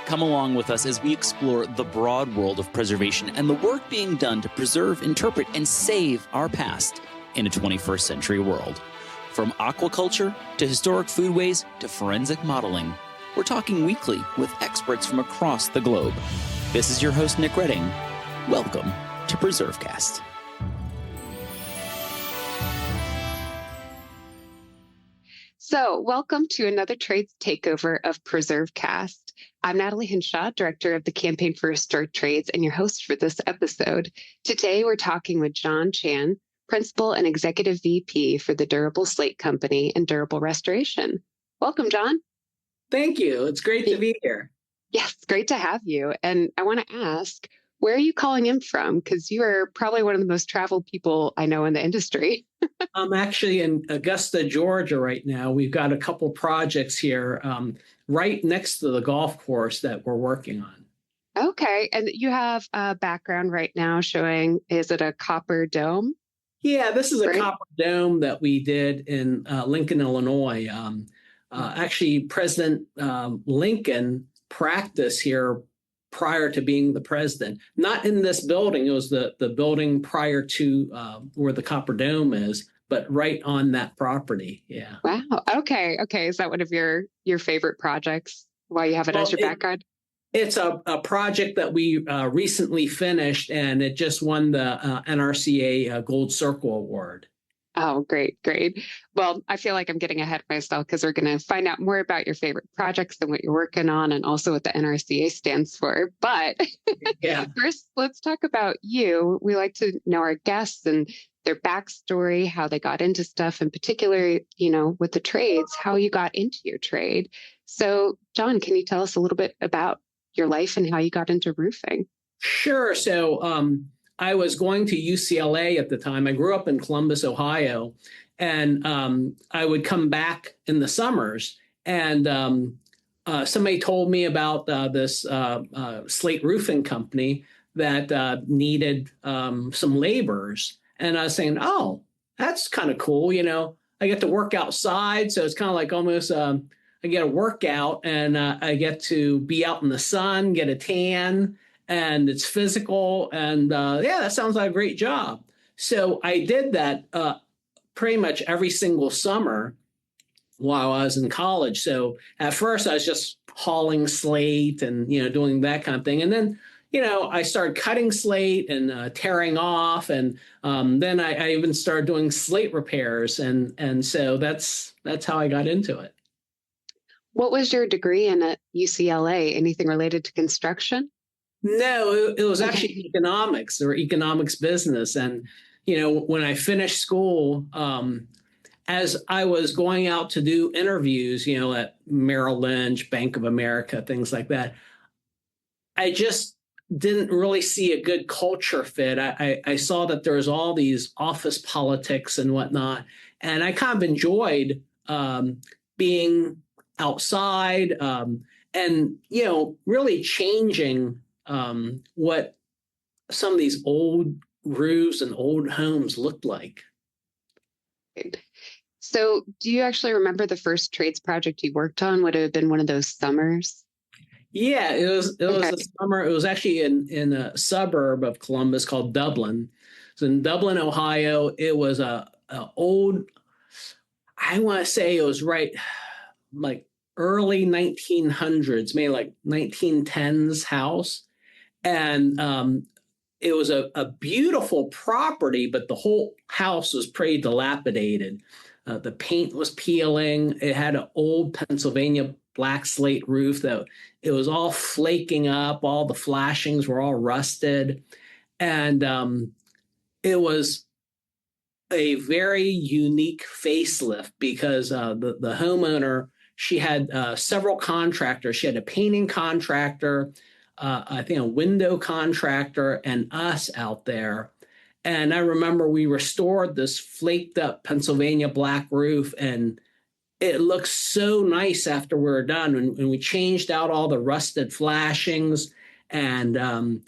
Come along with us as we explore the broad world of preservation and the work being done to preserve, interpret, and save our past in a 21st century world. From aquaculture to historic foodways to forensic modeling, we're talking weekly with experts from across the globe. This is your host, Nick Redding. Welcome to PreserveCast. So, welcome to another Trades Takeover of PreserveCast. I'm Natalie Henshaw, Director of the Campaign for Historic Trades, and your host for this episode. Today, we're talking with John Chan, Principal and Executive VP for the Durable Slate Company and Durable Restoration. Welcome, John. Thank you. It's great to be here. Yes, great to have you. And I want to ask, where are you calling in from? Because you are probably one of the most traveled people I know in the industry. I'm actually in Augusta, Georgia right now. We've got a couple projects here right next to the golf course that we're working on. Okay. And you have a background right now showing, is it a copper dome? Yeah, this is a copper dome that we did in Lincoln, Illinois. Actually, President Lincoln practiced here prior to being the president. Not in this building. It was the building prior to where the copper dome is, but right on that property. Yeah. Wow. Okay. Is that one of your favorite projects? Why you have it as your background? It's a project that we recently finished, and it just won the NRCA Gold Circle Award. Oh, great. Well, I feel like I'm getting ahead of myself because we're going to find out more about your favorite projects and what you're working on and also what the NRCA stands for. But yeah. First, let's talk about you. We like to know our guests and their backstory, how they got into stuff, in particular, with the trades, how you got into your trade. So, John, can you tell us a little bit about your life and how you got into roofing? Sure. So, I was going to UCLA at the time. I grew up in Columbus, Ohio, and I would come back in the summers. And somebody told me about this slate roofing company that needed some laborers. And I was saying, oh, that's kind of cool. I get to work outside. So it's kind of like almost I get a workout and I get to be out in the sun, get a tan. And it's physical, and that sounds like a great job. So I did that pretty much every single summer while I was in college. So at first I was just hauling slate and, doing that kind of thing. And then, I started cutting slate and tearing off. And then I even started doing slate repairs. And so that's how I got into it. What was your degree in at UCLA? Anything related to construction? No, it was actually economics or economics business. And, when I finished school, as I was going out to do interviews, at Merrill Lynch, Bank of America, things like that, I just didn't really see a good culture fit. I saw that there was all these office politics and whatnot. And I kind of enjoyed being outside and, really changing what some of these old roofs and old homes looked like. So do you actually remember the first trades project you worked on? Would it have been one of those summers? Yeah, it was a summer. It was actually in a suburb of Columbus called Dublin. So in Dublin, Ohio, it was a old, I want to say it was like early 1900s, maybe like 1910s house. And it was a beautiful property, but the whole house was pretty dilapidated. The paint was peeling. It had an old Pennsylvania black slate roof that it was all flaking up. All the flashings were all rusted. And it was a very unique facelift because the homeowner, she had several contractors. She had a painting contractor, I think a window contractor, and us out there. And I remember we restored this flaked up Pennsylvania black roof, and it looked so nice after we were done. And we changed out all the rusted flashings, and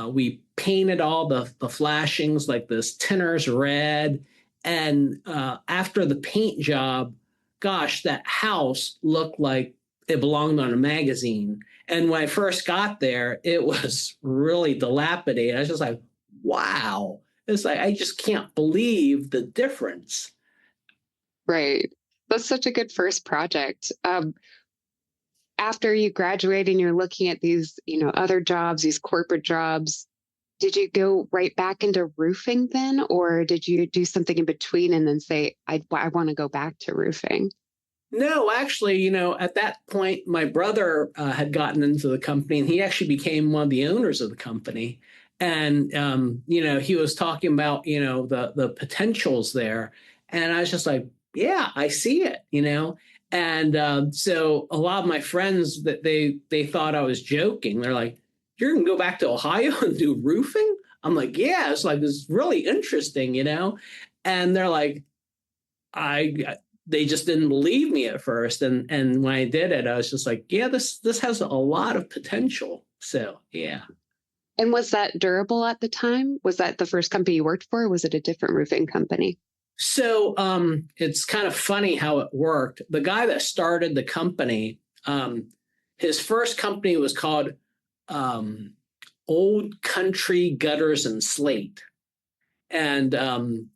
we painted all the flashings like this tinner's red. And after the paint job, gosh, that house looked like it belonged on a magazine. And when I first got there, it was really dilapidated. I was just like, wow. It's like, I just can't believe the difference. Right. That's such a good first project. After you graduate and you're looking at these, other jobs, these corporate jobs, did you go right back into roofing then, or did you do something in between and then say, I want to go back to roofing? No, actually, at that point, my brother had gotten into the company, and he actually became one of the owners of the company. And he was talking about the potentials there, and I was just like, yeah, I see it. And so a lot of my friends that they thought I was joking. They're like, "You're gonna go back to Ohio and do roofing?" I'm like, "Yeah." It's really interesting. And they're like, I they just didn't believe me at first. And when I did it, I was just like, yeah, this has a lot of potential. So yeah. And was that Durable at the time? Was that the first company you worked for? Or was it a different roofing company? So it's kind of funny how it worked. The guy that started the company, his first company was called Old Country Gutters and Slate. And I'm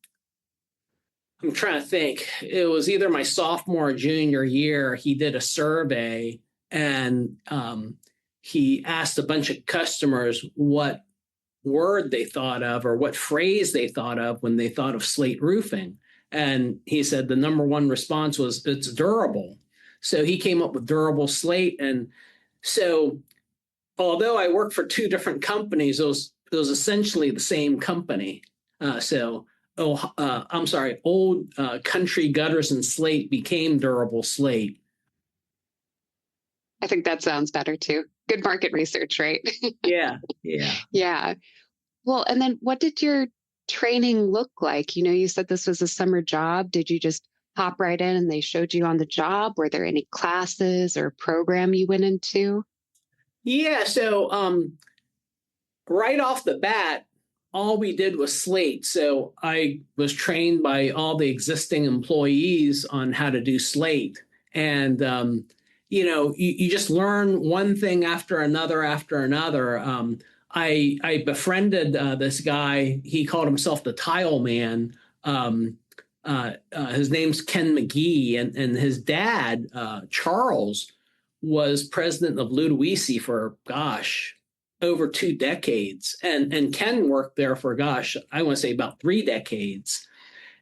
trying to think. It was either my sophomore or junior year. He did a survey, and he asked a bunch of customers what word they thought of or what phrase they thought of when they thought of slate roofing. And he said the number one response was, it's durable. So he came up with durable slate. And so although I worked for two different companies, it was essentially the same company. Old Country Gutters and Slate became Durable Slate. I think that sounds better too. Good market research, right? Yeah. Yeah. Well, and then what did your training look like? You said this was a summer job. Did you just hop right in and they showed you on the job? Were there any classes or program you went into? Yeah. So right off the bat, all we did was slate. So I was trained by all the existing employees on how to do slate. And, you just learn one thing after another. I befriended this guy. He called himself the Tile Man. His name's Ken McGee, and his dad, Charles, was president of Ludowici for, over 2 decades. And Ken worked there for, I want to say about 3 decades.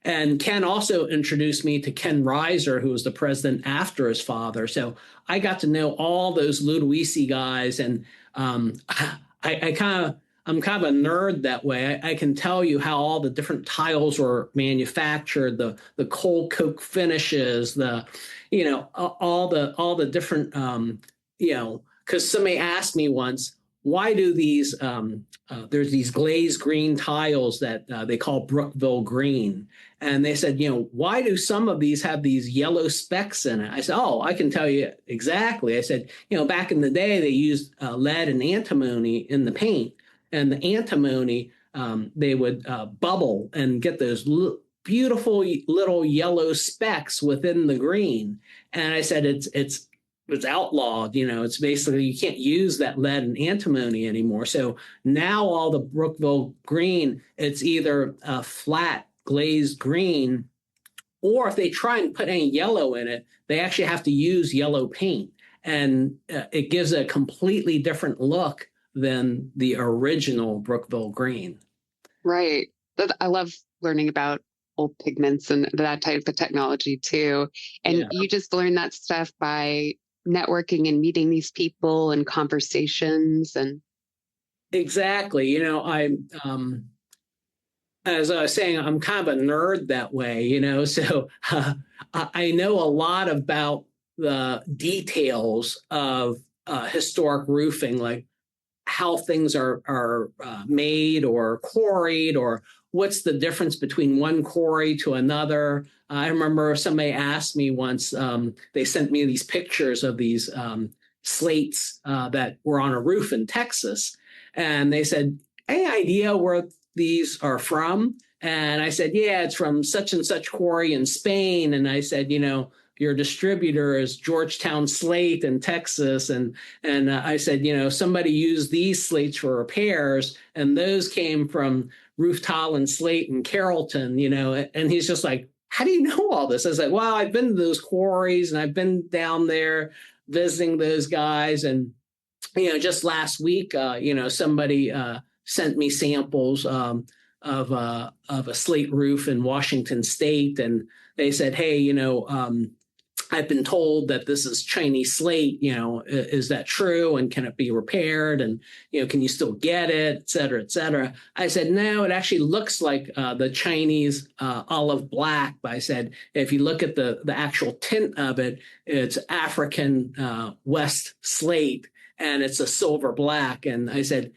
And Ken also introduced me to Ken Reiser, who was the president after his father. So I got to know all those Ludowici guys. And I'm kind of a nerd that way. I can tell you how all the different tiles were manufactured, the coal coke finishes, all the different, because somebody asked me once, why do these there's these glazed green tiles that they call Brookville green, and they said, why do some of these have these yellow specks in it? I said, oh, I can tell you exactly. I said, back in the day they used lead and antimony in the paint, and the antimony they would bubble and get those beautiful little yellow specks within the green. And I said, it's outlawed. It's basically you can't use that lead and antimony anymore. So now all the Brookville green, it's either a flat glazed green, or if they try and put any yellow in it, they actually have to use yellow paint. And it gives a completely different look than the original Brookville green. Right. I love learning about old pigments and that type of technology too. And you just learn that stuff by networking and meeting these people and conversations. And exactly, as I was saying, I'm kind of a nerd that way, so I know a lot about the details of historic roofing, like how things are made or quarried, or what's the difference between one quarry to another. I remember somebody asked me once, they sent me these pictures of these slates that were on a roof in Texas. And they said, any idea where these are from? And I said, yeah, it's from such and such quarry in Spain. And I said, your distributor is Georgetown Slate in Texas. And I said, somebody used these slates for repairs, and those came from Roof Tile and Slate in Carrollton, and he's just like, how do you know all this? I was like, well, I've been to those quarries and I've been down there visiting those guys. And, just last week, somebody sent me samples of a slate roof in Washington State. And they said, hey, I've been told that this is Chinese slate, is that true? And can it be repaired? And, can you still get it, et cetera, et cetera? I said, no, it actually looks like the Chinese olive black. But I said, if you look at the actual tint of it, it's African West slate, and it's a silver black. And I said,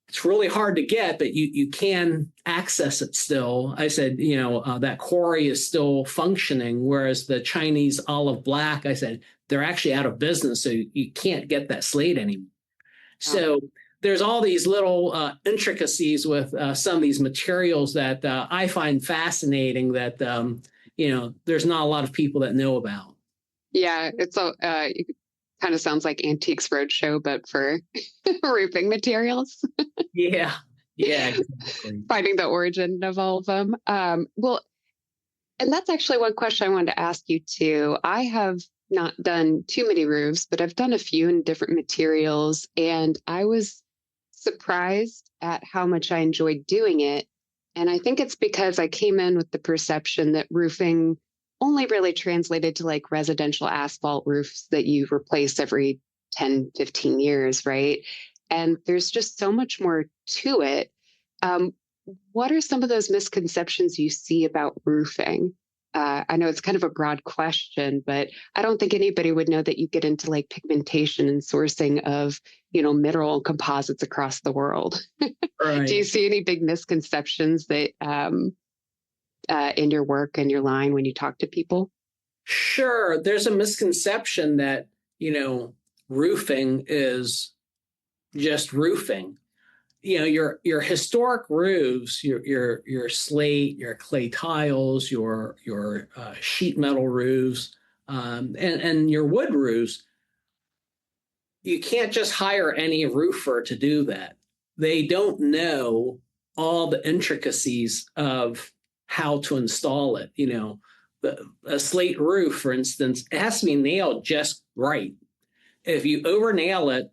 it's really hard to get, but you can access it still. I said, that quarry is still functioning, whereas the Chinese olive black, I said, they're actually out of business, so you can't get that slate anymore. So there's all these little intricacies with some of these materials that I find fascinating that, there's not a lot of people that know about. Yeah, it's kind of sounds like Antiques Roadshow, but for roofing materials. Yeah, exactly. Finding the origin of all of them. Well, and that's actually one question I wanted to ask you too. I have not done too many roofs, but I've done a few in different materials, and I was surprised at how much I enjoyed doing it. And I think it's because I came in with the perception that roofing only really translated to like residential asphalt roofs that you replace every 10, 15 years, right? And there's just so much more to it. What are some of those misconceptions you see about roofing? I know it's kind of a broad question, but I don't think anybody would know that you get into like pigmentation and sourcing of, mineral composites across the world. Right. Do you see any big misconceptions that in your work and your line when you talk to people? Sure. There's a misconception that, roofing is just roofing. Your historic roofs, your slate, your clay tiles, your sheet metal roofs, and your wood roofs, you can't just hire any roofer to do that. They don't know all the intricacies of how to install it. A slate roof, for instance, it has to be nailed just right. If you over nail it,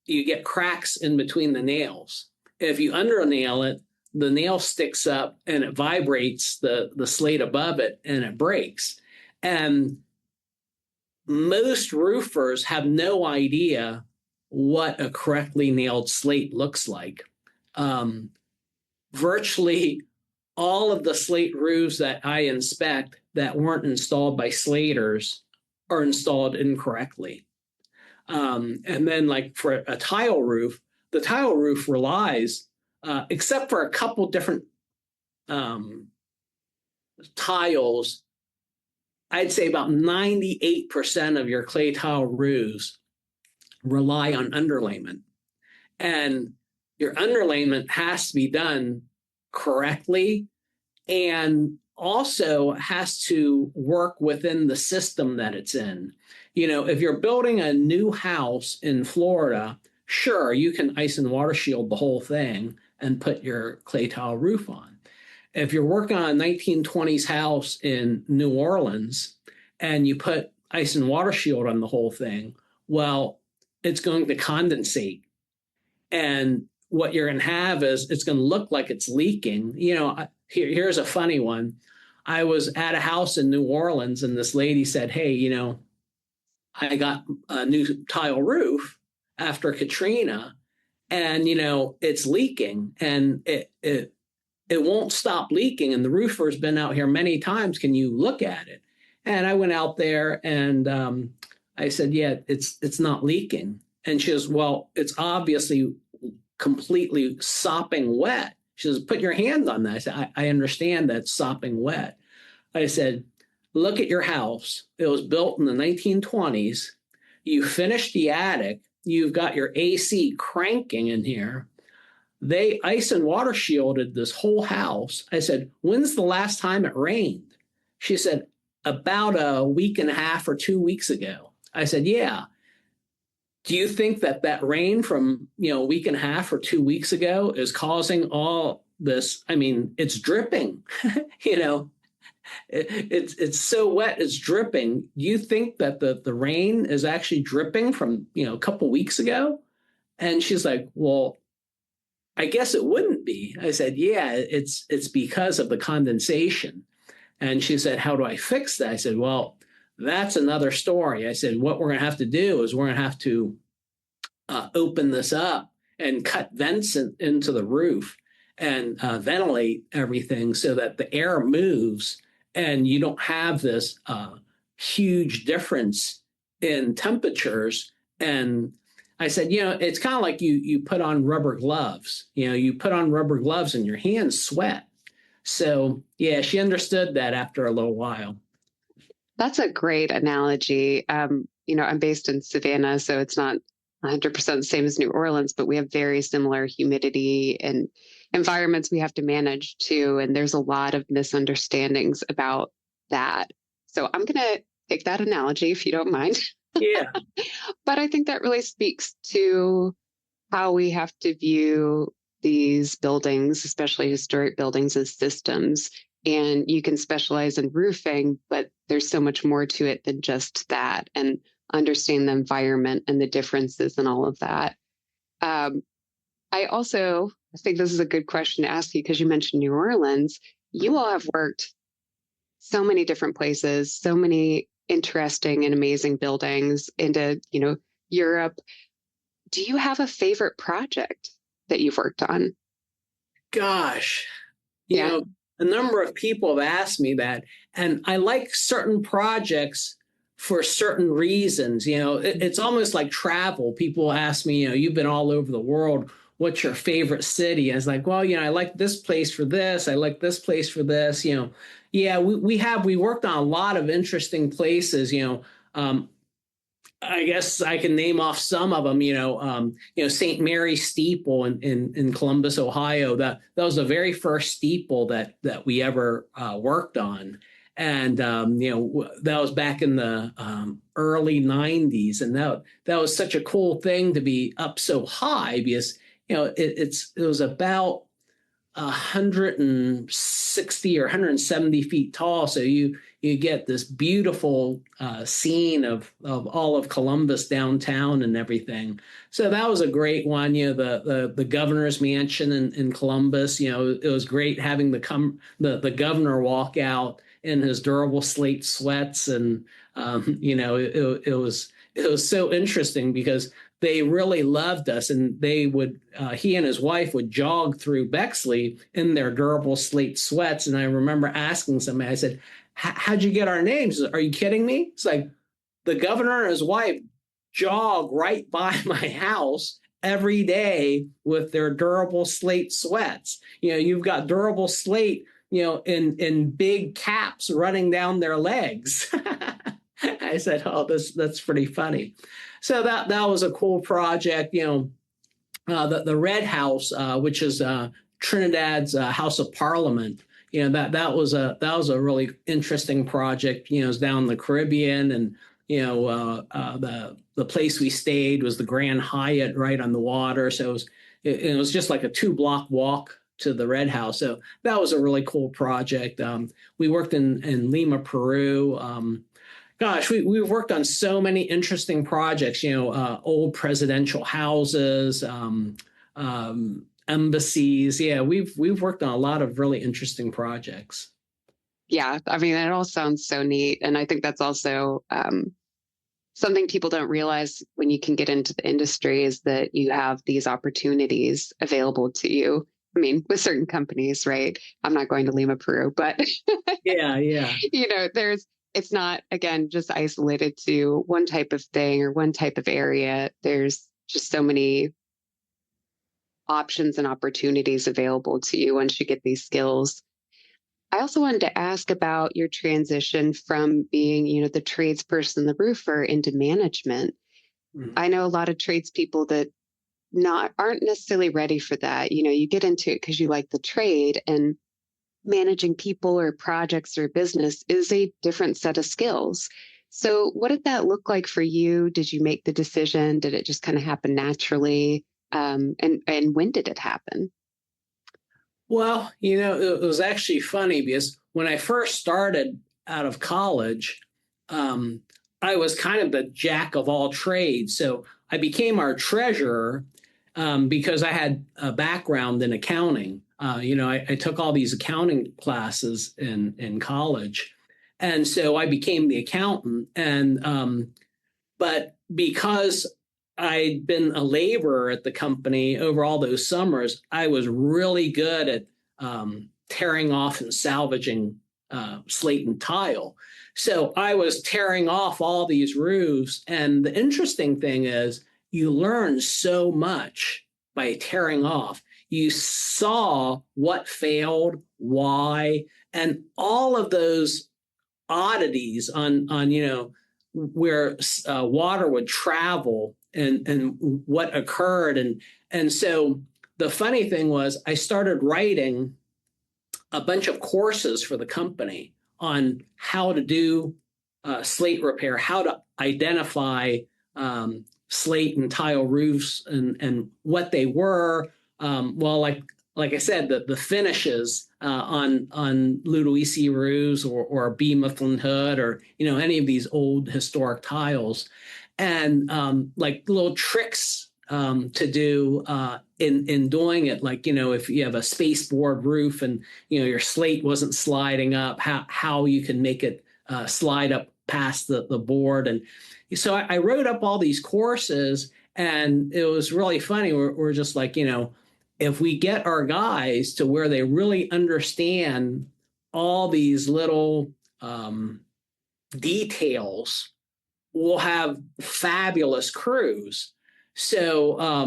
you get cracks in between the nails. If you under nail it, the nail sticks up and it vibrates the slate above it and it breaks. And most roofers have no idea what a correctly nailed slate looks like. Virtually all of the slate roofs that I inspect that weren't installed by slaters are installed incorrectly. And then like for a tile roof, the tile roof relies, except for a couple different tiles, I'd say about 98% of your clay tile roofs rely on underlayment. And your underlayment has to be done correctly and also has to work within the system that it's in. If you're building a new house in Florida, sure, you can ice and water shield the whole thing and put your clay tile roof on. If you're working on a 1920s house in New Orleans and you put ice and water shield on the whole thing, well, it's going to condensate. And what you're going to have is it's going to look like it's leaking. Here's a funny one. I was at a house in New Orleans and this lady said, hey, I got a new tile roof after Katrina and, it's leaking and it won't stop leaking. And the roofer's been out here many times. Can you look at it? And I went out there and I said, yeah, it's not leaking. And she goes, well, it's obviously completely sopping wet. She says, put your hand on that. I said, I understand that sopping wet. I said, look at your house. It was built in the 1920s. You finished the attic. You've got your AC cranking in here. They ice and water shielded this whole house. I said, when's the last time it rained? She said, about a week and a half or 2 weeks ago. I said, yeah. Do you think that rain from, a week and a half or 2 weeks ago is causing all this? I mean, it's dripping, it's so wet, it's dripping. Do you think that the rain is actually dripping from, a couple weeks ago? And she's like, well, I guess it wouldn't be. I said, yeah, it's because of the condensation. And she said, how do I fix that? I said, well, that's another story. I said, what we're going to have to do is we're going to have to open this up and cut vents into the roof and ventilate everything so that the air moves and you don't have this huge difference in temperatures. And I said, it's kind of like you put on rubber gloves. You put on rubber gloves and your hands sweat. So, yeah, she understood that after a little while. That's a great analogy. I'm based in Savannah, so it's not 100% the same as New Orleans, but we have very similar humidity and environments we have to manage too. And there's a lot of misunderstandings about that. So I'm going to take that analogy if you don't mind. Yeah. But I think that really speaks to how we have to view these buildings, especially historic buildings, as systems. And you can specialize in roofing, but there's so much more to it than just that, and understand the environment and the differences and all of that. I think this is a good question to ask you because you mentioned New Orleans. You all have worked so many different places, so many interesting and amazing buildings into, Europe. Do you have a favorite project that you've worked on? Gosh, a number of people have asked me that, and I like certain projects for certain reasons. It's almost like travel. People ask me, you've been all over the world. What's your favorite city? I was like, well, I like this place for this. I like this place for this. Yeah, we worked on a lot of interesting places. I guess I can name off some of them. St. Mary's Steeple in Columbus, Ohio. That was the very first steeple that we ever worked on, and that was back in the early '90s, and that was such a cool thing to be up so high because it was about 160 or 170 feet tall. So you get this beautiful scene of all of Columbus downtown and everything. So that was a great one. The governor's mansion in Columbus. It was great having the governor walk out in his durable slate sweats, and it was so interesting because they really loved us, and he and his wife would jog through Bexley in their durable slate sweats. And I remember asking somebody, I said, how'd you get our names? Are you kidding me? It's like the governor and his wife jog right by my house every day with their durable slate sweats. You've got durable slate, in big caps running down their legs. I said, oh, that's pretty funny. So that was a cool project. The Red House, which is Trinidad's House of Parliament. That was a really interesting project. It's down in the Caribbean, and the place we stayed was the Grand Hyatt right on the water. So it was just like a 2-block walk to the Red House. So that was a really cool project. We worked in Lima, Peru. Gosh, we've worked on so many interesting projects, old presidential houses, embassies. Yeah, we've worked on a lot of really interesting projects. Yeah, I mean, it all sounds so neat. And I think that's also something people don't realize when you can get into the industry is that you have these opportunities available to you. I mean, with certain companies, right? I'm not going to Lima, Peru, but yeah. It's not, again, just isolated to one type of thing or one type of area. There's just so many options and opportunities available to you once you get these skills. I also wanted to ask about your transition from being, the tradesperson, the roofer, into management. Mm-hmm. I know a lot of tradespeople that aren't necessarily ready for that. You get into it because you like the trade, and managing people or projects or business is a different set of skills. So what did that look like for you? Did you make the decision? Did it just kind of happen naturally? And when did it happen? Well, it was actually funny because when I first started out of college, I was kind of the jack of all trades. So I became our treasurer because I had a background in accounting. I took all these accounting classes in college. And so I became the accountant. But because I'd been a laborer at the company over all those summers, I was really good at tearing off and salvaging slate and tile. So I was tearing off all these roofs. And the interesting thing is, you learn so much by tearing off. You saw what failed, why, and all of those oddities on where water would travel and what occurred. And so the funny thing was, I started writing a bunch of courses for the company on how to do slate repair, how to identify slate and tile roofs and what they were. Like I said, the finishes on Ludowici roofs or B. Mifflin Hood or any of these old historic tiles, and like little tricks to do in doing it. Like if you have a spaceboard roof and your slate wasn't sliding up, how you can make it slide up past the board. And so I wrote up all these courses, and it was really funny. We're just like, if we get our guys to where they really understand all these little details, we'll have fabulous crews. So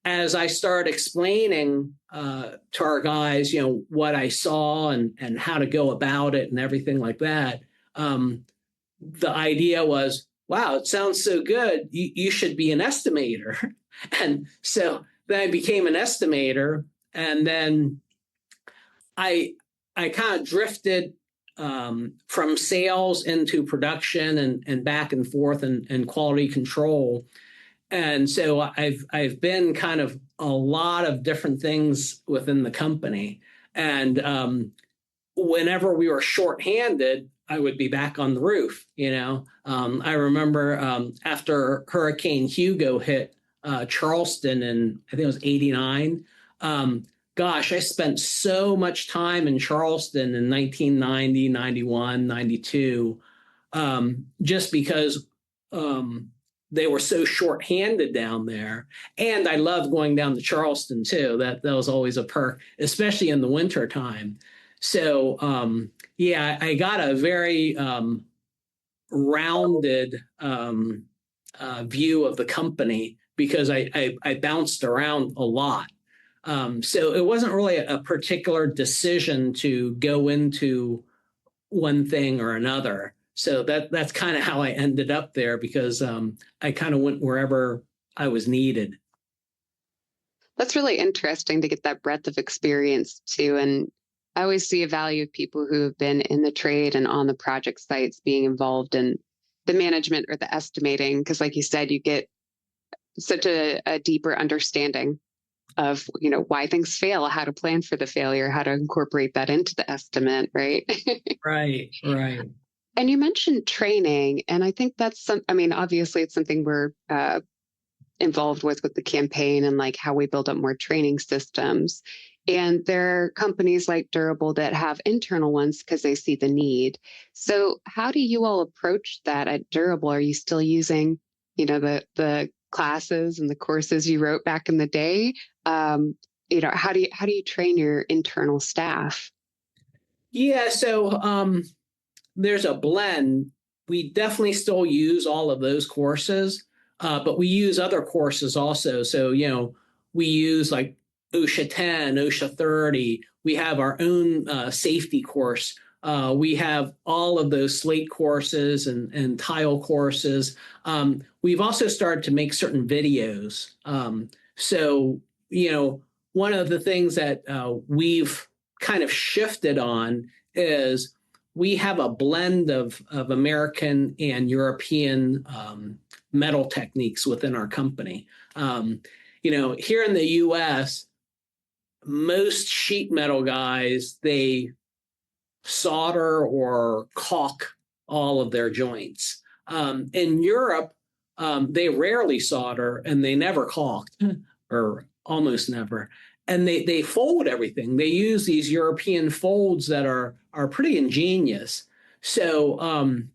as I started explaining to our guys, what I saw and how to go about it and everything like that, the idea was, wow, it sounds so good. You should be an estimator. And so then I became an estimator, and then I kind of drifted from sales into production and back and forth and quality control. And so I've been kind of a lot of different things within the company. And whenever we were shorthanded, I would be back on the roof. I remember after Hurricane Hugo hit Charleston in, I think it was 89. Gosh, I spent so much time in Charleston in 1990, 91, 92, just because they were so shorthanded down there. And I loved going down to Charleston too. That was always a perk, especially in the winter time. So I got a very rounded view of the company because I bounced around a lot. So it wasn't really a particular decision to go into one thing or another. So that's kind of how I ended up there, because I kind of went wherever I was needed. That's really interesting to get that breadth of experience too. And I always see a value of people who have been in the trade and on the project sites being involved in the management or the estimating, because like you said, you get such a deeper understanding of why things fail, how to plan for the failure, how to incorporate that into the estimate, right? Right. And you mentioned training, and I think that's obviously it's something we're involved with the campaign and like how we build up more training systems. And there are companies like Durable that have internal ones because they see the need. So how do you all approach that at Durable? Are you still using, the classes and the courses you wrote back in the day? How do you train your internal staff? Yeah, so there's a blend. We definitely still use all of those courses, but we use other courses also. So, we use like OSHA 10, OSHA 30. We have our own safety course. We have all of those slate courses and tile courses. We've also started to make certain videos. So, one of the things that we've kind of shifted on is we have a blend of American and European metal techniques within our company. Here in the U.S., most sheet metal guys, they solder or caulk all of their joints. In Europe, they rarely solder and they never caulked, or almost never. And they fold everything. They use these European folds that are pretty ingenious. So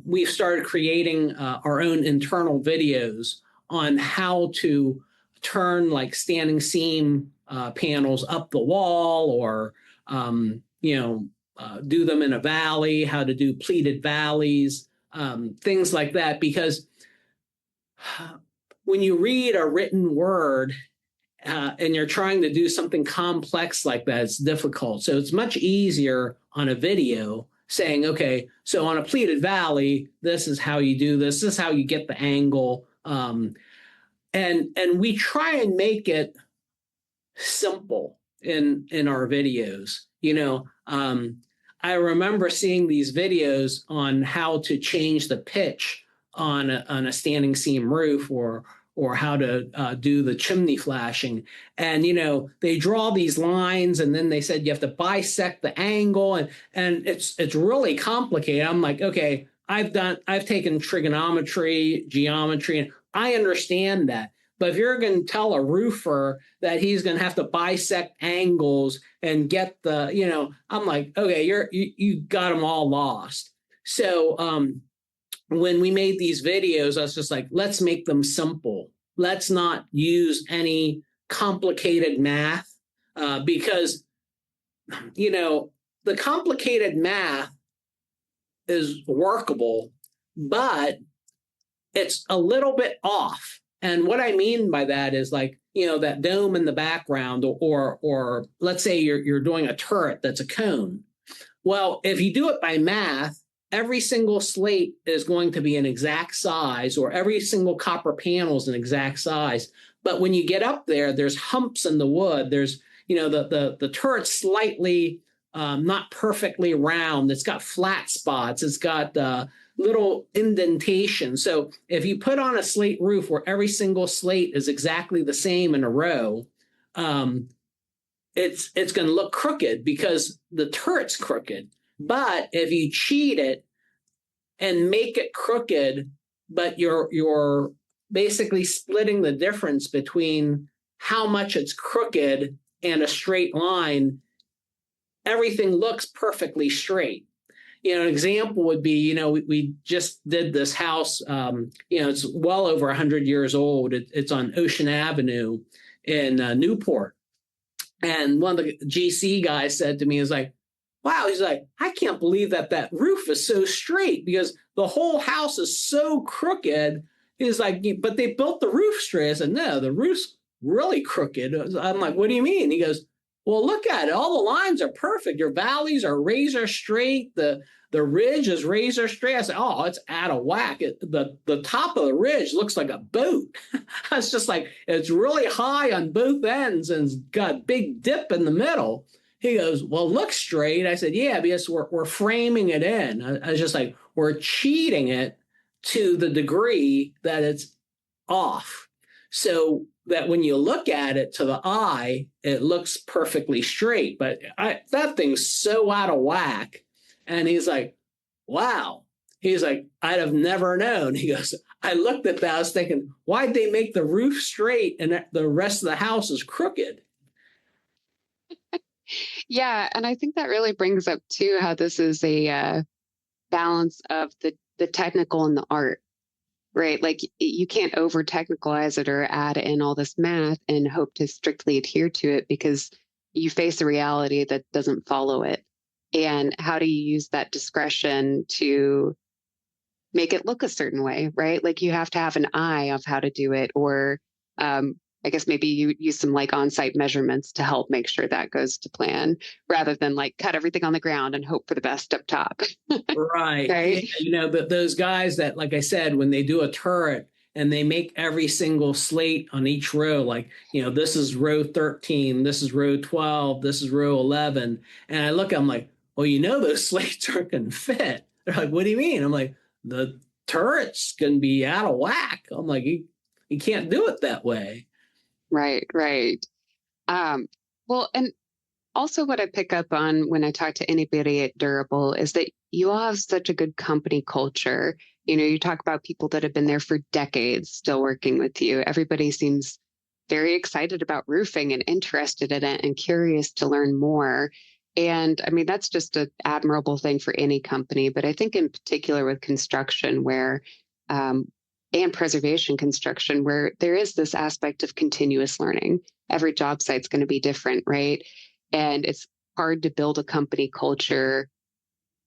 we've started creating our own internal videos on how to turn like standing seam panels up the wall, or do them in a valley, how to do pleated valleys, things like that. Because when you read a written word and you're trying to do something complex like that, it's difficult. So it's much easier on a video saying, okay, so on a pleated valley, this is how you do this. This is how you get the angle. And we try and make it simple in our videos. I remember seeing these videos on how to change the pitch on a standing seam roof, or how to do the chimney flashing. And, they draw these lines and then they said you have to bisect the angle, and it's really complicated. I'm like, okay, I've taken trigonometry, geometry, and I understand that. But if you're going to tell a roofer that he's going to have to bisect angles and get I'm like, okay, you got them all lost. So when we made these videos, I was just like, let's make them simple. Let's not use any complicated math because, the complicated math is workable, but it's a little bit off. And what I mean by that is like, that dome in the background, or let's say you're doing a turret that's a cone. Well, if you do it by math, every single slate is going to be an exact size, or every single copper panel is an exact size. But when you get up there, there's humps in the wood. There's, the turret's slightly not perfectly round. It's got flat spots. It's got little indentation. So if you put on a slate roof where every single slate is exactly the same in a row, it's going to look crooked because the turret's crooked. But if you cheat it and make it crooked, but you're basically splitting the difference between how much it's crooked and a straight line, everything looks perfectly straight. An example would be, we just did this house, it's well over 100 years old. It's on Ocean Avenue in Newport. And one of the GC guys said to me, is like, wow, he's like, I can't believe that roof is so straight because the whole house is so crooked. He's like, but they built the roof straight. I said, no, the roof's really crooked. I'm like, what do you mean? He goes, well, look at it. All the lines are perfect. Your valleys are razor straight. The ridge is razor straight. I said, oh, it's out of whack. The top of the ridge looks like a boat. It's just like, it's really high on both ends and it's got a big dip in the middle. He goes, well, it looks straight. I said, yeah, because we're framing it in. I was just like, we're cheating it to the degree that it's off. So that when you look at it to the eye, it looks perfectly straight. But that thing's so out of whack. And he's like, wow. He's like, I'd have never known. He goes, I looked at that. I was thinking, why'd they make the roof straight and the rest of the house is crooked? Yeah. And I think that really brings up, too, how this is a balance of the technical and the art. Right. Like you can't over technicalize it or add in all this math and hope to strictly adhere to it because you face a reality that doesn't follow it. And how do you use that discretion to make it look a certain way? Right. Like you have to have an eye of how to do it, or I guess maybe you use some like on-site measurements to help make sure that goes to plan rather than like cut everything on the ground and hope for the best up top. Right. Right. Yeah, those guys that, like I said, when they do a turret and they make every single slate on each row. Like, this is row 13, this is row 12, this is row 11. And I look, I'm like, well, those slates aren't going to fit. They're like, what do you mean? I'm like, the turret's going to be out of whack. I'm like, you can't do it that way. Right, right. Well, and also what I pick up on when I talk to anybody at Durable is that you all have such a good company culture. You talk about people that have been there for decades still working with you. Everybody seems very excited about roofing and interested in it and curious to learn more. And I mean, that's just an admirable thing for any company. But I think in particular with construction and preservation construction, where there is this aspect of continuous learning. Every job site's going to be different, right? And it's hard to build a company culture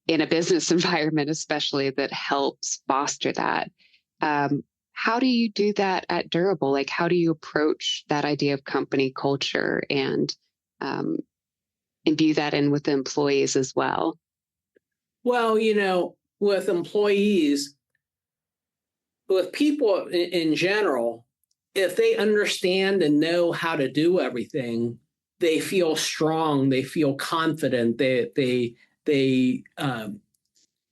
in a business environment, especially, that helps foster that. How do you do that at Durable? Like, how do you approach that idea of company culture and imbue that in with the employees as well? Well, with employees, with people in general, if they understand and know how to do everything, they feel strong, they feel confident, they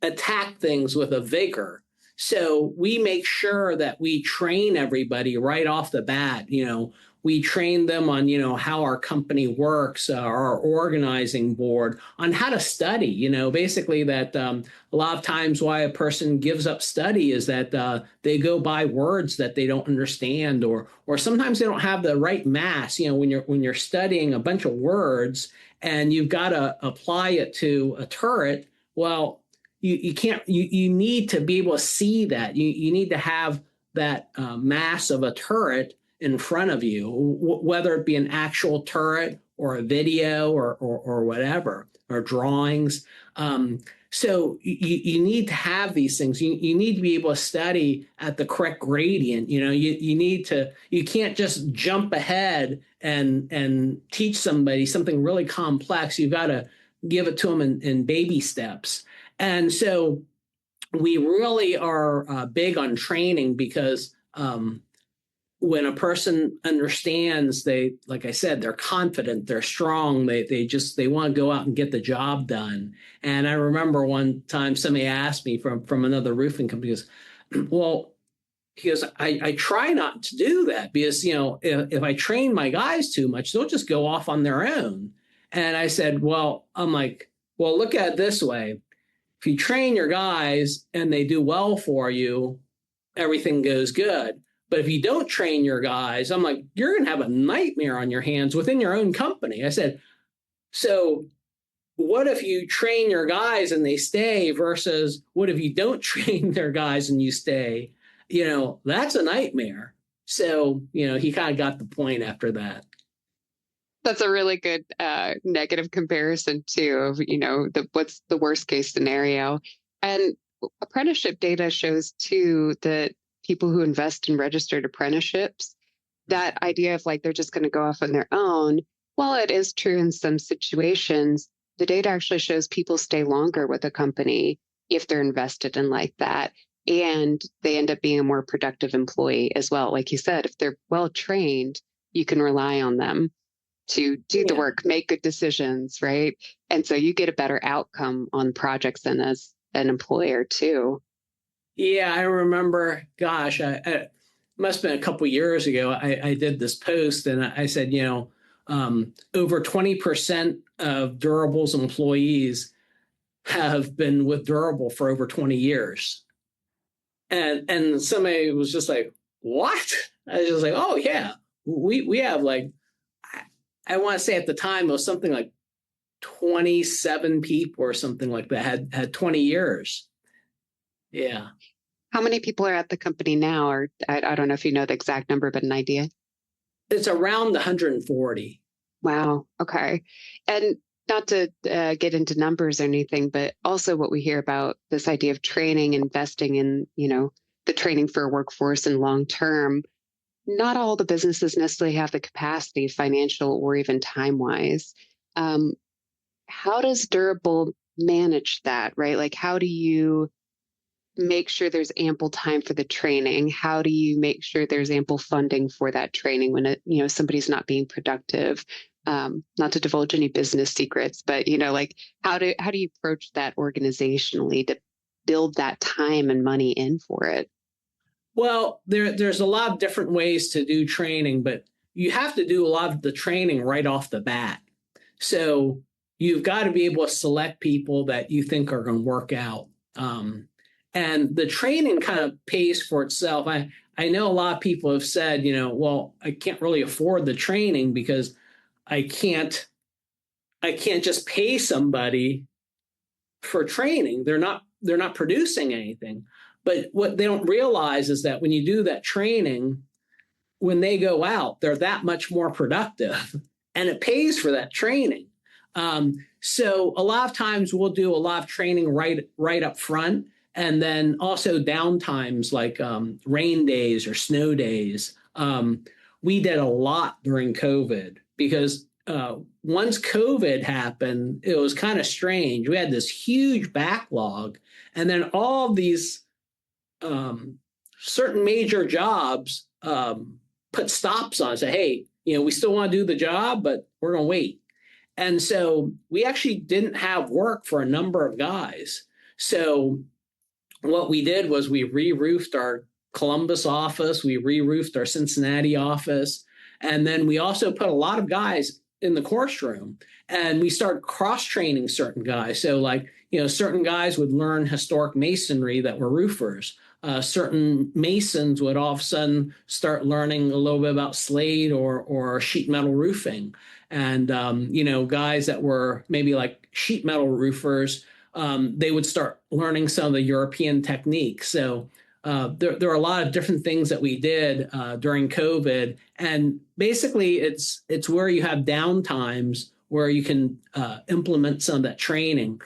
attack things with a vigor. So we make sure that we train everybody right off the bat. We train them on, how our company works, our organizing board, on how to study, basically that a lot of times why a person gives up study is that they go by words that they don't understand, or sometimes they don't have the right mass. When you're studying a bunch of words and you've got to apply it to a turret, well, you can't, you need to be able to see that. You need to have that mass of a turret in front of you, whether it be an actual turret or a video or whatever, or drawings. So you need to have these things. You need to be able to study at the correct gradient. You can't just jump ahead and teach somebody something really complex. You've got to give it to them in baby steps. And so we really are big on training, because when a person understands, like I said, they're confident, they're strong, they want to go out and get the job done. And I remember one time somebody asked me from another roofing company, because I try not to do that, because if I train my guys too much, they'll just go off on their own. And I said, I'm like, look at it this way. If you train your guys and they do well for you, everything goes good. But if you don't train your guys, I'm like, you're going to have a nightmare on your hands within your own company. I said, so what if you train your guys and they stay, versus what if you don't train their guys and you stay? That's a nightmare. So, he kind of got the point after that. That's a really good negative comparison too of, what's the worst case scenario. And apprenticeship data shows too that people who invest in registered apprenticeships, that idea of like they're just going to go off on their own, while it is true in some situations, the data actually shows people stay longer with a company if they're invested in like that. And they end up being a more productive employee as well. Like you said, if they're well trained, you can rely on them to do the work, make good decisions, right? And so you get a better outcome on projects than as an employer too. Yeah, I remember, gosh, I must have been a couple of years ago, I did this post and I said, over 20% of Durable's employees have been with Durable for over 20 years. And somebody was just like, what? I was just like, oh yeah, we have like, I want to say at the time it was something like 27 people or something like that had 20 years. Yeah. How many people are at the company now? Or I don't know if you know the exact number, but an idea. It's around 140. Wow. Okay. And not to get into numbers or anything, but also what we hear about this idea of training, investing in, the training for a workforce and long term. Not all the businesses necessarily have the capacity, financial or even time wise. How does Durable manage that, right? Like, how do you make sure there's ample time for the training? How do you make sure there's ample funding for that training when somebody's not being productive? Not to divulge any business secrets, but like how do you approach that organizationally to build that time and money in for it? Well, there's a lot of different ways to do training, but you have to do a lot of the training right off the bat. So you've got to be able to select people that you think are going to work out. And the training kind of pays for itself. I know a lot of people have said, well, I can't really afford the training because I can't just pay somebody for training. They're not producing anything. But what they don't realize is that when you do that training, when they go out, they're that much more productive, and it pays for that training. So a lot of times we'll do a lot of training right up front, and then also downtimes like rain days or snow days. We did a lot during COVID because once COVID happened, it was kind of strange. We had this huge backlog, and then all of these certain major jobs put stops on, say, hey, we still want to do the job, but we're going to wait. And so we actually didn't have work for a number of guys. So what we did was we re-roofed our Columbus office, we re-roofed our Cincinnati office, and then we also put a lot of guys in the course room, and we started cross-training certain guys. So like, certain guys would learn historic masonry that were roofers. Certain masons would all of a sudden start learning a little bit about slate or sheet metal roofing. And, guys that were maybe like sheet metal roofers, they would start learning some of the European techniques. So there are a lot of different things that we did during COVID. And basically, it's where you have downtimes where you can implement some of that training.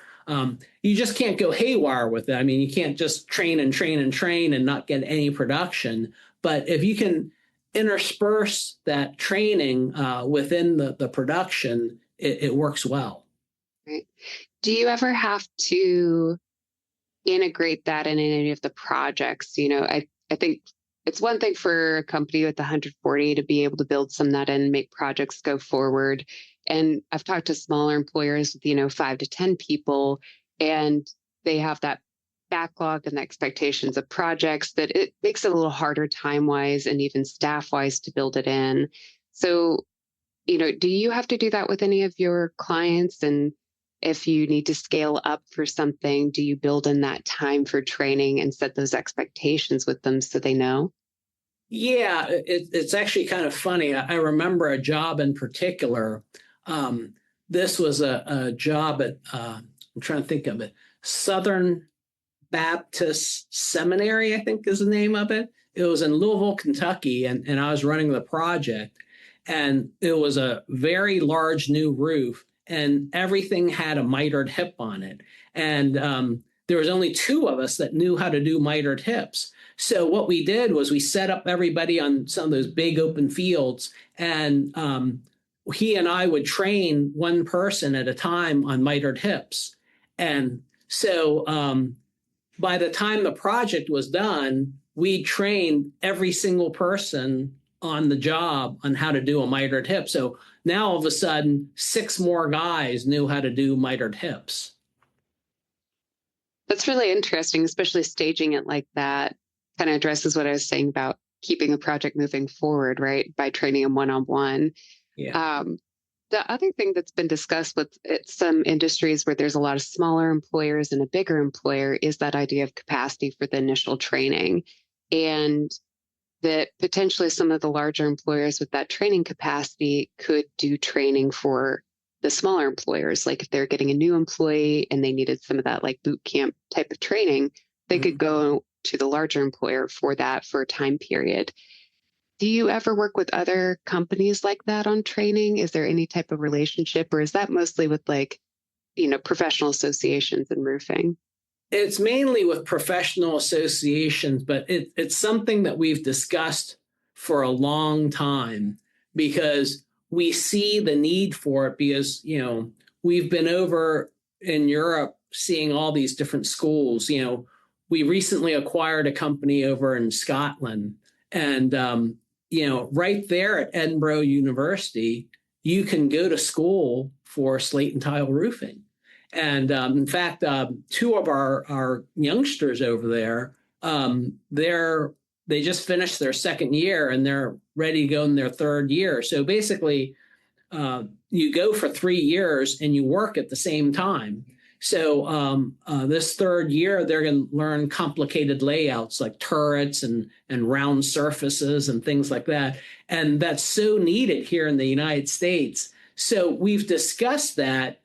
You just can't go haywire with it. I mean, you can't just train and not get any production. But if you can intersperse that training within the production, it works well. Right. Do you ever have to integrate that in any of the projects? I think it's one thing for a company with 140 to be able to build some of that in and make projects go forward. And I've talked to smaller employers with, 5 to 10 people, and they have that backlog and the expectations of projects that it makes it a little harder time-wise and even staff-wise to build it in. So, do you have to do that with any of your clients? And if you need to scale up for something, do you build in that time for training and set those expectations with them so they know? Yeah, it's actually kind of funny. I remember a job in particular. This was a job at, I'm trying to think of it, Southern Baptist Seminary, I think is the name of it. It was in Louisville, Kentucky, and I was running the project. And it was a very large new roof, and everything had a mitered hip on it. And there was only 2 of us that knew how to do mitered hips. So what we did was we set up everybody on some of those big open fields, and he and I would train one person at a time on mitered hips. And so by the time the project was done, we trained every single person on the job on how to do a mitered hip. So now all of a sudden, 6 more guys knew how to do mitered hips. That's really interesting, especially staging it like that kind of addresses what I was saying about keeping the project moving forward, right? By training them one-on-one. Yeah. The other thing that's been discussed with some industries where there's a lot of smaller employers and a bigger employer is that idea of capacity for the initial training. And that potentially some of the larger employers with that training capacity could do training for the smaller employers. Like if they're getting a new employee and they needed some of that like boot camp type of training, they could go to the larger employer for that for a time period. Do you ever work with other companies like that on training? Is there any type of relationship, or is that mostly with professional associations in roofing? It's mainly with professional associations, but it's something that we've discussed for a long time because we see the need for it because, we've been over in Europe seeing all these different schools. we recently acquired a company over in Scotland, and right there at Edinburgh University, you can go to school for slate and tile roofing. And in fact, two of our youngsters over there, they just finished their second year and they're ready to go in their third year. So basically, you go for 3 years and you work at the same time. So this third year, they're going to learn complicated layouts like turrets and round surfaces and things like that. And that's so needed here in the United States. So we've discussed that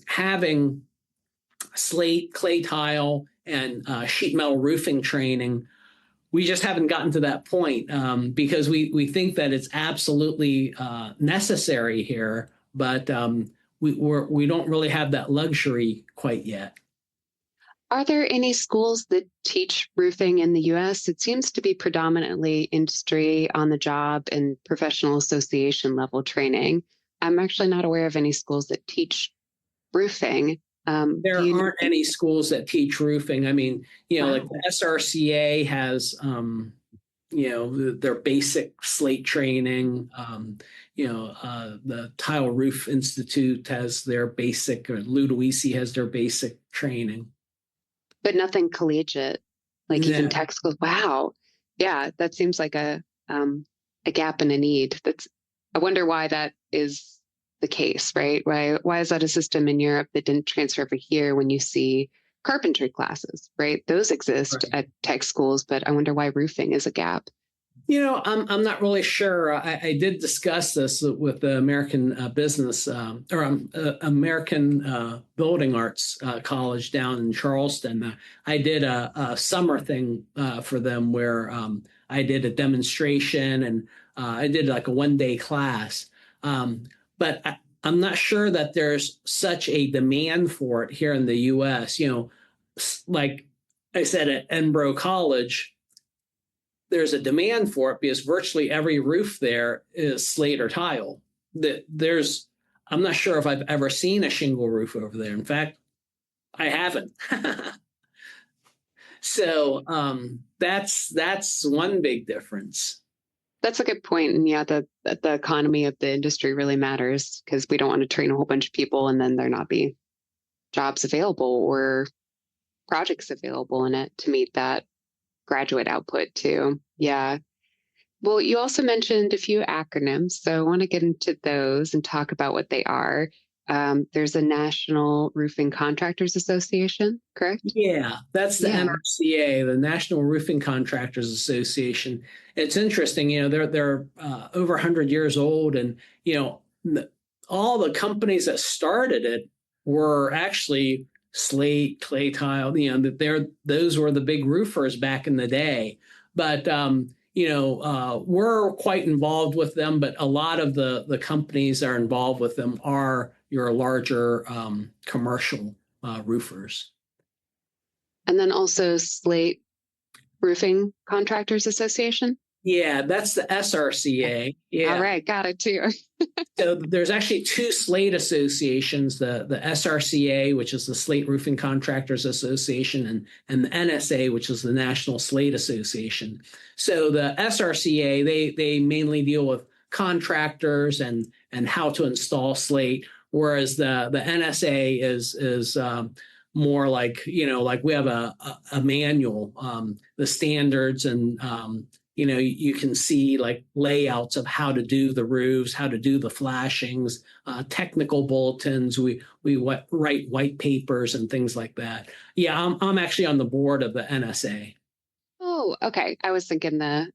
having slate, clay tile, and sheet metal roofing training. We just haven't gotten to that point because we think that it's absolutely necessary here, but we don't really have that luxury quite yet. Are there any schools that teach roofing in the U.S.? It seems to be predominantly industry, on the job, and professional association level training. I'm actually not aware of any schools that teach roofing. There aren't any schools that teach roofing. I mean, like the SRCA has, their basic slate training. The Tile Roof Institute has their basic, or Ludowici has their basic training. But nothing collegiate, like even tech schools. Wow. Yeah, that seems like a gap and a need. I wonder why that is the case, right? Why is that a system in Europe that didn't transfer over here when you see carpentry classes, right? Those exist at tech schools, but I wonder why roofing is a gap. I'm not really sure. I did discuss this with the American American Building Arts College down in Charleston. I did a summer thing for them where I did a demonstration and I did like a 1-day class. But I'm not sure that there's such a demand for it here in the U.S. Like I said, at Edinburgh College, there's a demand for it because virtually every roof there is slate or tile. I'm not sure if I've ever seen a shingle roof over there. In fact, I haven't. So that's one big difference. That's a good point. And yeah, the economy of the industry really matters because we don't want to train a whole bunch of people and then there not be jobs available or projects available in it to meet that graduate output too. Yeah. Well, you also mentioned a few acronyms, so I want to get into those and talk about what they are. There's a National Roofing Contractors Association, correct? Yeah, that's the NRCA, the National Roofing Contractors Association. It's interesting, they're over 100 years old, and all the companies that started it were actually slate, clay tile. Those were the big roofers back in the day. But we're quite involved with them. But a lot of the companies that are involved with them are your larger commercial roofers. And then also Slate Roofing Contractors Association? Yeah, that's the SRCA. Yeah. All right, got it too. So there's actually two slate associations, the SRCA, which is the Slate Roofing Contractors Association, and the NSA, which is the National Slate Association. So the SRCA, they mainly deal with contractors and how to install slate, whereas the NSA is more like, like we have a manual, the standards, and you can see like layouts of how to do the roofs, how to do the flashings, technical bulletins. We write white papers and things like that. Yeah, I'm actually on the board of the NSA. Oh, okay. I was thinking the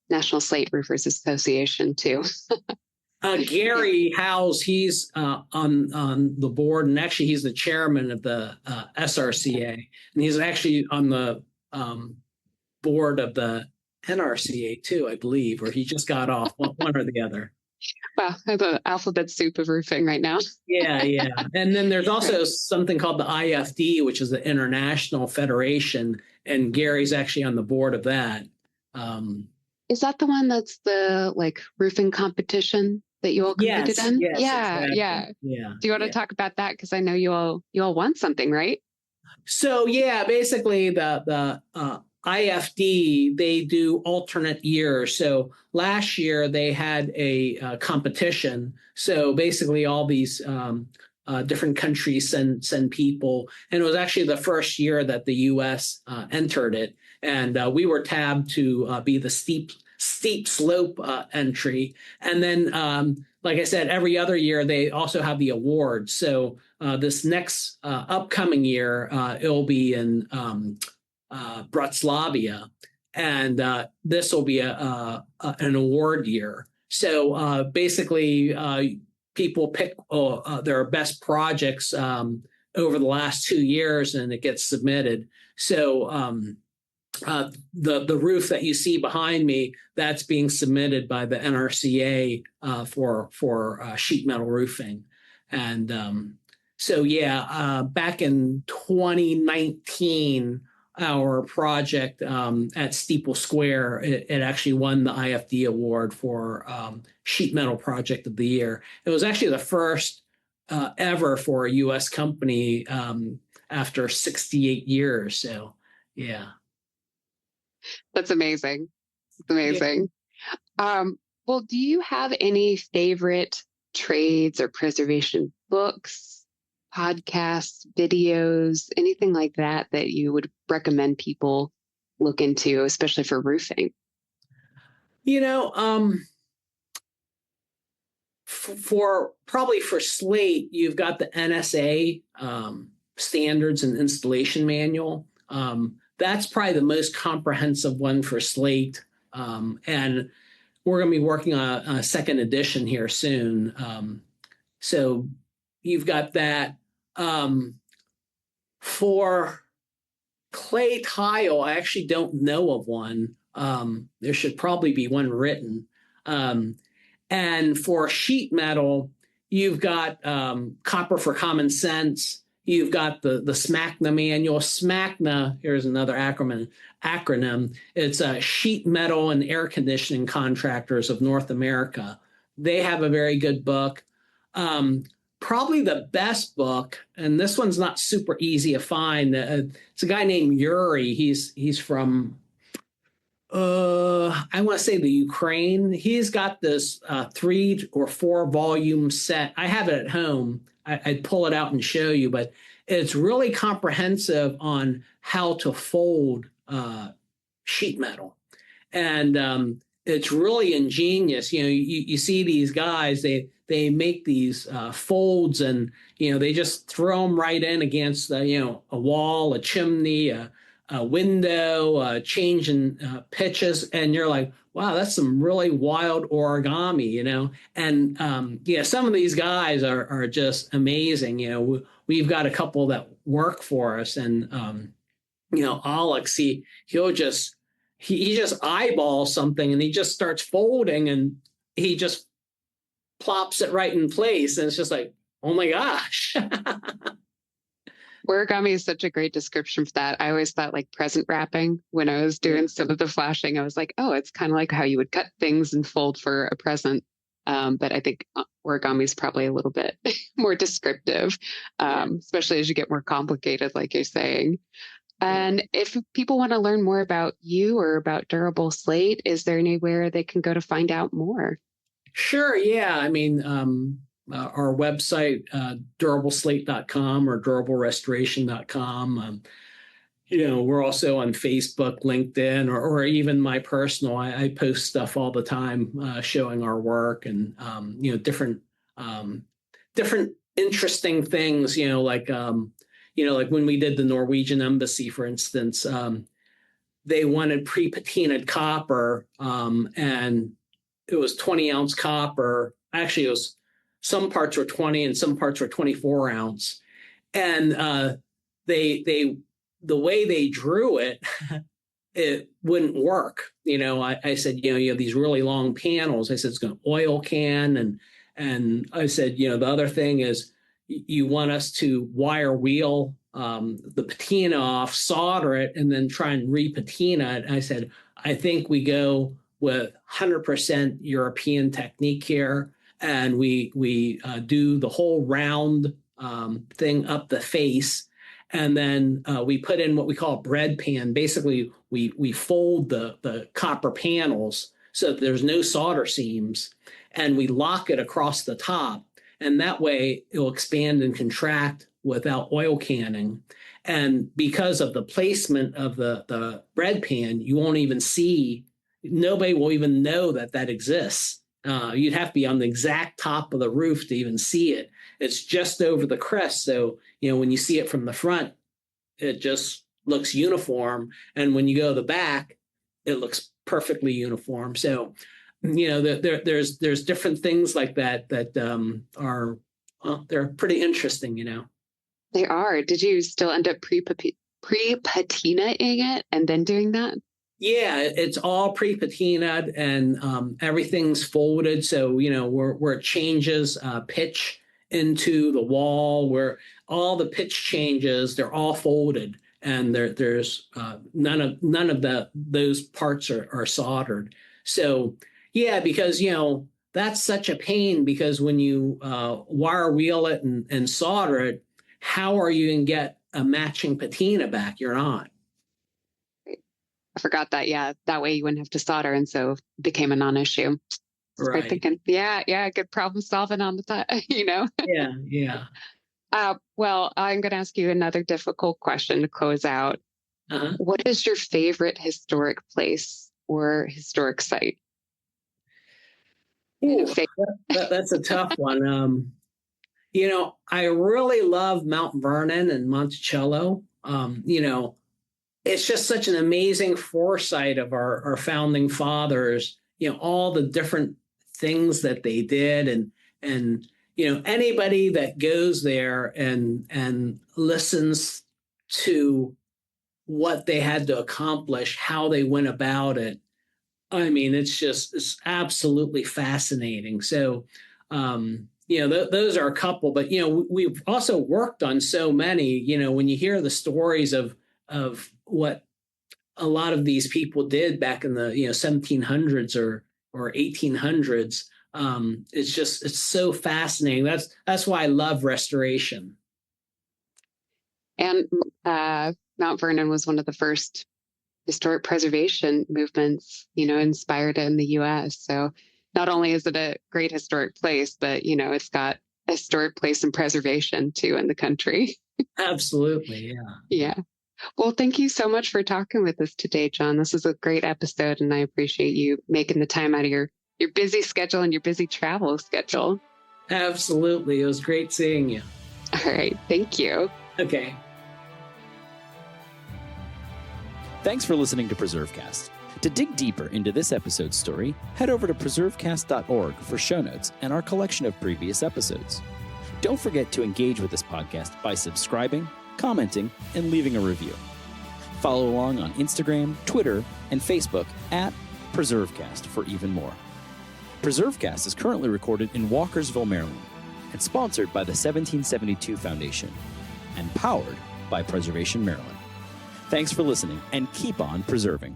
National Slate Roofers Association too. Gary Howes, he's on the board, and actually he's the chairman of the SRCA, and he's actually on the board of the NRCA too, I believe, or he just got off one or the other. Wow, I have an alphabet soup of roofing right now. Yeah. And then there's also something called the IFD, which is the International Federation, and Gary's actually on the board of that. Is that the one that's the roofing competition that you all competed in? Yes, Yeah, exactly. yeah. Yeah. Do you want to talk about that? Because I know you all won something, right? So yeah, basically the IFD, they do alternate years. So last year they had a competition. So basically all these different countries send people, and it was actually the first year that the U.S. Entered it, and we were tabbed to be the steep slope entry. And then, like I said, every other year they also have the awards. So this next upcoming year, it'll be in Bratislava, and this will be an award year. So basically, people pick their best projects over the last 2 years, and it gets submitted. So the roof that you see behind me, that's being submitted by the NRCA for sheet metal roofing. And so yeah, back in 2019, our project at Steeple Square, it actually won the IFD award for sheet metal project of the year. It was actually the first ever for a U.S. company after 68 years. So yeah. That's amazing. It's amazing. Yeah. Well, do you have any favorite trades or preservation books, podcasts, videos, anything like that that you would recommend people look into, especially for roofing? For slate, you've got the NSA standards and installation manual. That's probably the most comprehensive one for slate. And we're going to be working on a second edition here soon. So you've got that. For clay tile, I actually don't know of one. There should probably be one written. And for sheet metal, you've got Copper for Common Sense. You've got the SMACNA manual. SMACNA, here's another acronym. It's Sheet Metal and Air Conditioning Contractors of North America. They have a very good book. Probably the best book, and this one's not super easy to find. It's a guy named Yuri. He's from I want to say the Ukraine. He's got this 3 or 4 volume set. I have it at home. I'd pull it out and show you, but it's really comprehensive on how to fold sheet metal. And it's really ingenious. You see these guys, they make these folds, and, they just throw them right in against, a wall, a chimney, a window, changing pitches, and you're like, wow, that's some really wild origami, And some of these guys are just amazing. We've got a couple that work for us, and Alex, he just eyeballs something, and he just starts folding, and he just plops it right in place, and it's just like, oh my gosh. Origami is such a great description for that. I always thought like present wrapping when I was doing some of the flashing. I was like, oh, it's kind of like how you would cut things and fold for a present. But I think origami is probably a little bit more descriptive, especially as you get more complicated, like you're saying. And if people want to learn more about you or about Durable Slate, is there anywhere they can go to find out more? Sure. Yeah. I mean, our website, durableslate.com or durablerestoration.com. We're also on Facebook, LinkedIn, or even my personal. I post stuff all the time showing our work and, different interesting things, like when we did the Norwegian embassy, for instance, they wanted pre-patinaed copper, and it was 20-ounce copper. Actually, it was some parts were 20 and some parts were 24 ounce. And the way they drew it, it wouldn't work. I said, you have these really long panels. I said, it's going to oil can. And I said, the other thing is you want us to wire wheel the patina off, solder it, and then try and re-patina it. And I said, I think we go with 100% European technique here. And we do the whole round thing up the face. And then we put in what we call a bread pan. Basically, we fold the copper panels so that there's no solder seams, and we lock it across the top. And that way it will expand and contract without oil canning. And because of the placement of the bread pan, you won't even see, nobody will even know that exists. You'd have to be on the exact top of the roof to even see it. It's just over the crest. So, when you see it from the front, it just looks uniform. And when you go to the back, it looks perfectly uniform. So, there's different things like that are, well, they're pretty interesting, They are. Did you still end up pre-patinaing it and then doing that? Yeah, it's all pre-patinaed and everything's folded. So, where it changes pitch into the wall, where all the pitch changes, they're all folded, and there's none of those parts are soldered. So, yeah, because, that's such a pain, because when you wire wheel it and solder it, how are you going to get a matching patina back? You're not. I forgot that. Yeah, that way you wouldn't have to solder, and so it became a non-issue. Right. Thinking, yeah, good problem solving on the time, Yeah. Well, I'm going to ask you another difficult question to close out. Uh-huh. What is your favorite historic place or historic site? Ooh, that's a tough one. I really love Mount Vernon and Monticello. It's just such an amazing foresight of our founding fathers, all the different things that they did. And anybody that goes there and listens to what they had to accomplish, how they went about it, I mean, it's absolutely fascinating. So, those are a couple, but, we've also worked on so many, when you hear the stories of what a lot of these people did back in the, 1700s or 1800s, it's so fascinating. That's why I love restoration. And Mount Vernon was one of the first historic preservation movements, inspired in the U.S. So not only is it a great historic place, but, it's got a historic place in preservation too in the country. Absolutely. Yeah. Yeah. Well, thank you so much for talking with us today, John. This is a great episode, and I appreciate you making the time out of your busy schedule and your busy travel schedule. Absolutely. It was great seeing you. All right. Thank you. Okay. Thanks for listening to PreserveCast. To dig deeper into this episode's story, head over to preservecast.org for show notes and our collection of previous episodes. Don't forget to engage with this podcast by subscribing, commenting, and leaving a review. Follow along on Instagram, Twitter, and Facebook at PreserveCast for even more. PreserveCast is currently recorded in Walkersville, Maryland, and sponsored by the 1772 Foundation, and powered by Preservation Maryland. Thanks for listening, and keep on preserving.